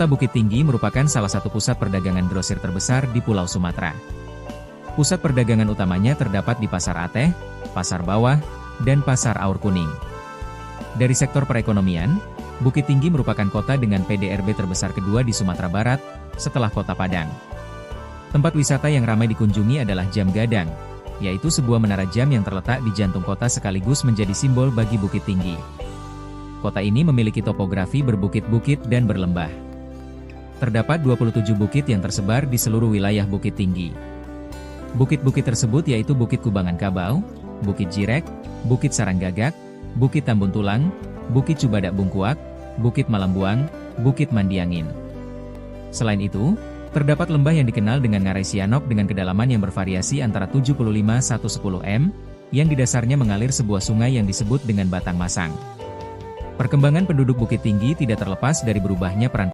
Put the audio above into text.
Kota Bukit Tinggi merupakan salah satu pusat perdagangan grosir terbesar di Pulau Sumatera. Pusat perdagangan utamanya terdapat di Pasar Ateh, Pasar Bawah, dan Pasar Aur Kuning. Dari sektor perekonomian, Bukit Tinggi merupakan kota dengan PDRB terbesar kedua di Sumatera Barat, setelah Kota Padang. Tempat wisata yang ramai dikunjungi adalah Jam Gadang, yaitu sebuah menara jam yang terletak di jantung kota sekaligus menjadi simbol bagi Bukit Tinggi. Kota ini memiliki topografi berbukit-bukit dan berlembah. Terdapat 27 bukit yang tersebar di seluruh wilayah Bukit Tinggi. Bukit-bukit tersebut yaitu Bukit Kubangan Kabau, Bukit Jirek, Bukit Saranggagak, Bukit Tambun Tulang, Bukit Cubadak Bungkuak, Bukit Malambuang, Bukit Mandiangin. Selain itu, terdapat lembah yang dikenal dengan Ngarai Sianok dengan kedalaman yang bervariasi antara 75–110 m, yang di dasarnya mengalir sebuah sungai yang disebut dengan Batang Masang. Perkembangan penduduk Bukit Tinggi tidak terlepas dari berubahnya peran